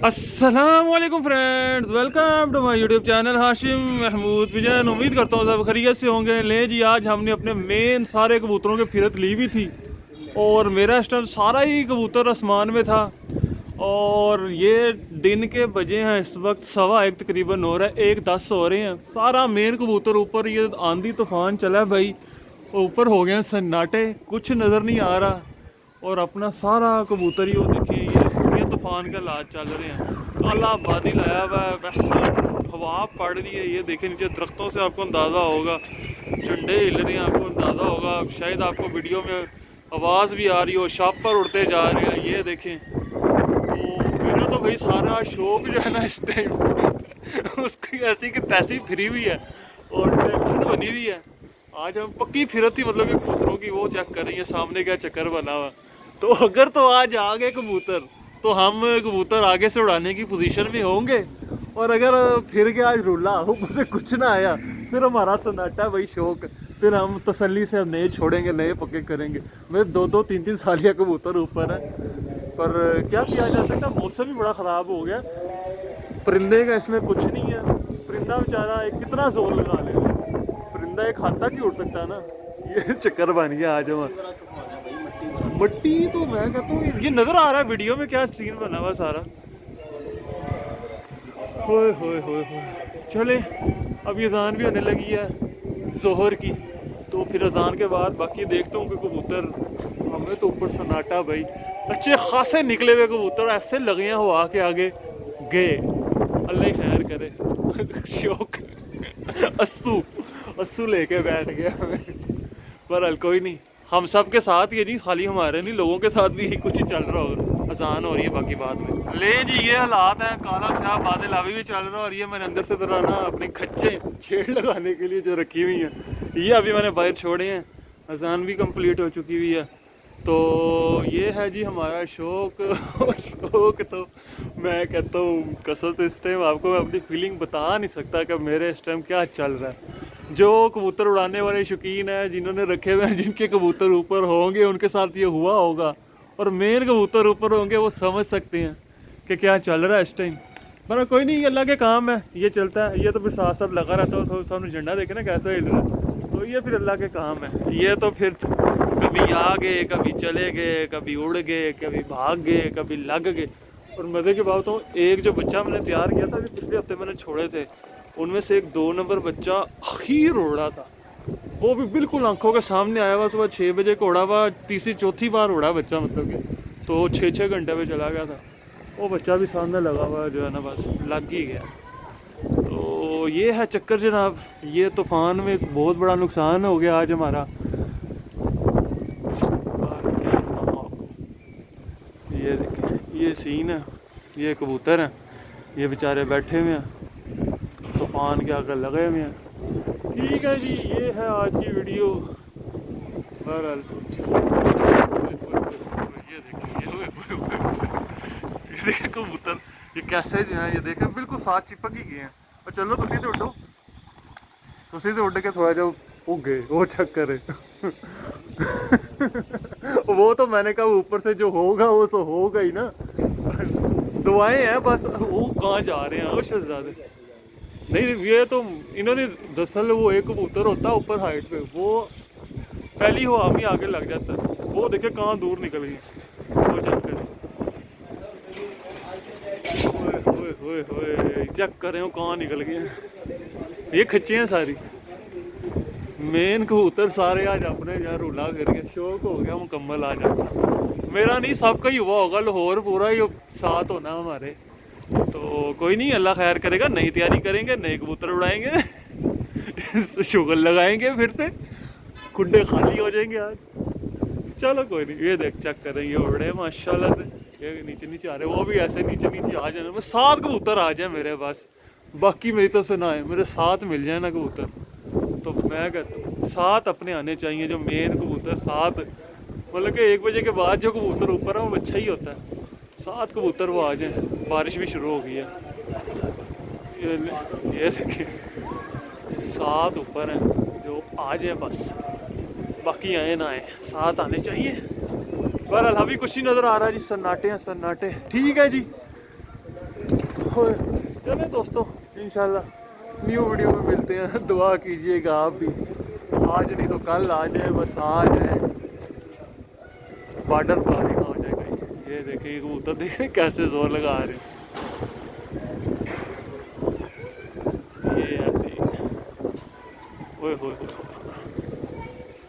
अस्सलामुअलैकुम friends, welcome to my YouTube channel Hashim Mahmood vision. उम्मीद करता हूँ सब खैरियत से होंगे। ले जी, आज हमने अपने मेन सारे कबूतरों की फिरत ली हुई थी और मेरा इस टाइम सारा ही कबूतर आसमान में था। और ये दिन के बजे हैं इस वक्त 1:15 तकरीबन हो रहा है, 1:10 हो रहे हैं। सारा मेन कबूतर ऊपर, ये आंधी तूफान चला है भाई, ऊपर हो गए सन्नाटे, कुछ नज़र नहीं आ रहा। और अपना सारा कबूतर ही वो देखिए, ये तूफान के हालात चल रहे हैं। काला बादल आया हुआ है, वैसा हवा पड़ रही है। ये देखें नीचे दरख्तों से आपको अंदाज़ा होगा, झंडे हिल रहे हैं, आपको अंदाज़ा होगा। शायद आपको वीडियो में आवाज़ भी आ रही हो, शापर उड़ते जा रहे हैं। ये देखें, तो मेरा तो भाई सारा शौक जो है ना इस टाइम उसकी ऐसी कि तैसी फिरी हुई है और टेंशन बनी हुई है। आज हम पक्की फिरत थी, मतलब कि कबूतरों की वो चेक कर रही है, सामने क्या चक्कर बना हुआ। तो अगर तो आज आ गए कबूतर तो हम कबूतर आगे से उड़ाने की पोजीशन में होंगे, और अगर फिर के आज रुला ऊपर से कुछ ना आया, फिर हमारा सन्नाटा वही शौक, फिर हम तसल्ली से नए छोड़ेंगे, नए पक्के करेंगे। मेरे 2-2, 3-3 सालिया कबूतर ऊपर है, पर क्या किया जा सकता। मौसम भी बड़ा ख़राब हो गया, परिंदे का इसमें कुछ नहीं है। परिंदा बेचारा कितना जोर लगा ले, परिंदा एक हाथ तक ही उड़ सकता है ना। ये चक्कर बन गया आज हमारा। मट्टी तो मैं कहता हूँ ये नजर आ रहा है वीडियो में, क्या सीन बना हुआ सारा। होए होए होए होए। चले, अब ये अजान भी होने लगी है जोहर की, तो फिर अजान के बाद बाकी देखता हूँ कि कबूतर। हमें तो ऊपर सन्नाटा भाई, अच्छे खासे निकले हुए कबूतर ऐसे लगे हैं हवा के आगे गए। अल्लाह ही खैर करे शौक अस्सू अस्सू लेके बैठ गया पर कोई नहीं, हम सब के साथ ये नहीं, खाली हमारे नहीं, लोगों के साथ भी यही कुछ ही चल रहा होगा। आसान हो रही है बाकी बाद में। ले जी, ये हालात हैं, काला स्याह बादल अभी भी चल रहा है। और ये मैंने अंदर से जरा ना अपने खच्चे छेड़ लगाने के लिए जो रखी हुई हैं, ये अभी मैंने बाहर छोड़े हैं। अजान भी कंप्लीट हो चुकी हुई है। तो ये है जी हमारा शौक शौक तो मैं कहता हूँ कसम से, इस टाइम आपको मैं अपनी फीलिंग बता नहीं सकता कि मेरे इस टाइम क्या चल रहा है। जो कबूतर उड़ाने वाले शौकीन हैं, जिन्होंने रखे हुए हैं, जिनके कबूतर ऊपर होंगे, उनके साथ ये हुआ होगा। और मेन कबूतर ऊपर होंगे, वो समझ सकते हैं कि क्या चल रहा है इस टाइम। पर कोई नहीं, अल्लाह के काम है, ये चलता है। ये तो फिर साथ साथ लगा रहता है, सामने झंडा देखे ना कैसा हिल रहा है, तो ये फिर अल्लाह के काम है। ये तो फिर कभी आ गए, कभी चले गए, कभी उड़ गए, कभी भाग गए, कभी लग गए। और मज़े की बात हो, एक जो बच्चा मैंने तैयार किया था, जो पिछले हफ्ते मैंने छोड़े थे, उनमें से एक 2 नंबर बच्चा आखिर उड़ रहा था। वो भी बिल्कुल आंखों के सामने आया हुआ, सुबह 6 बजे को उड़ा हुआ, तीसरी चौथी बार उड़ा बच्चा, मतलब कि तो 6-6 घंटे में चला गया था। वो बच्चा भी सामने लगा हुआ जो है ना, बस लग ही गया। तो ये है चक्कर जनाब। ये तूफ़ान में बहुत बड़ा नुकसान हो गया आज हमारा। ये देखिए, ये सीन है, ये कबूतर हैं, ये बेचारे बैठे हुए हैं, तूफान के आगे लगे हुए हैं। ठीक है जी, ये है आज की वीडियो। बहरहाल ये देखिए कबूतर, ये कैसे जो है, ये देखें बिल्कुल साथ चिपक ही गए हैं। और चलो तुसी तो उड़ो, तुसी तो उड़ के थोड़ा जा उगे, वो चक्कर है वो तो मैंने कहा ऊपर से जो होगा वो तो होगा ही ना। दुआएं हैं बस। वो कहाँ जा रहे हैं वो शहजादे? नहीं, ये तो इन्होंने दरअसल वो एक कबूतर होता है ऊपर हाइट पे, वो पहली हवा में आगे लग जाता है। वो देखे कहाँ दूर निकल गई, वो चक्कर। ओए चेक कर रहे हो कहाँ निकल गए। ये खच्चे हैं सारी, मेन कबूतर सारे आज अपने यार रुला फिर के शौक हो गया मुकम्मल। आज मेरा नहीं, सबका ही हुआ होगा, लाहौर पूरा ही साथ होना हमारे। तो कोई नहीं, अल्लाह खैर करेगा, नई तैयारी करेंगे, नए कबूतर उड़ाएंगे शुगर लगाएंगे, फिर से खुड्डे खाली हो जाएंगे आज। चलो कोई नहीं, ये देख चेक करेंगे उड़े माशाल्लाह से। ये नीचे नीचे आ रहे, वो भी ऐसे नीचे नीचे आ जाए। बस 7 कबूतर आ जाए मेरे पास, बाकी मेरी तो सुनाए, मेरे 7 मिल जाए ना कबूतर, तो मैं कहता हूँ 7 अपने आने चाहिए। जो मेन कबूतर 7, मतलब कि 1 बजे के बाद जो कबूतर ऊपर है वो अच्छा ही होता है। 7 कबूतर वो आ जाए। बारिश भी शुरू हो गई है, ये देखिए 7 ऊपर हैं, जो आ जाए बस, बाकी आए ना आए, 7 आने चाहिए। बहरहाल अभी कुछ ही नज़र आ रहा है जी, सन्नाटे हैं सन्नाटे। ठीक है जी, चले दोस्तों, इंशाल्लाह न्यू वीडियो में मिलते हैं। दुआ कीजिएगा आप भी, आज नहीं तो कल आ जाए, बस आ जाए, बॉर्डर पार ही ना हो जाए कहीं। ये देखिए कबूतर, देख रहे कैसे जोर लगा रहे हैं। ये ऐसे ही, ओए होए होए।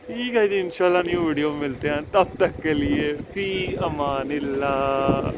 ठीक है जी, इंशाल्लाह न्यू वीडियो में मिलते हैं। तब तक के लिए फी अमानिल्लाह।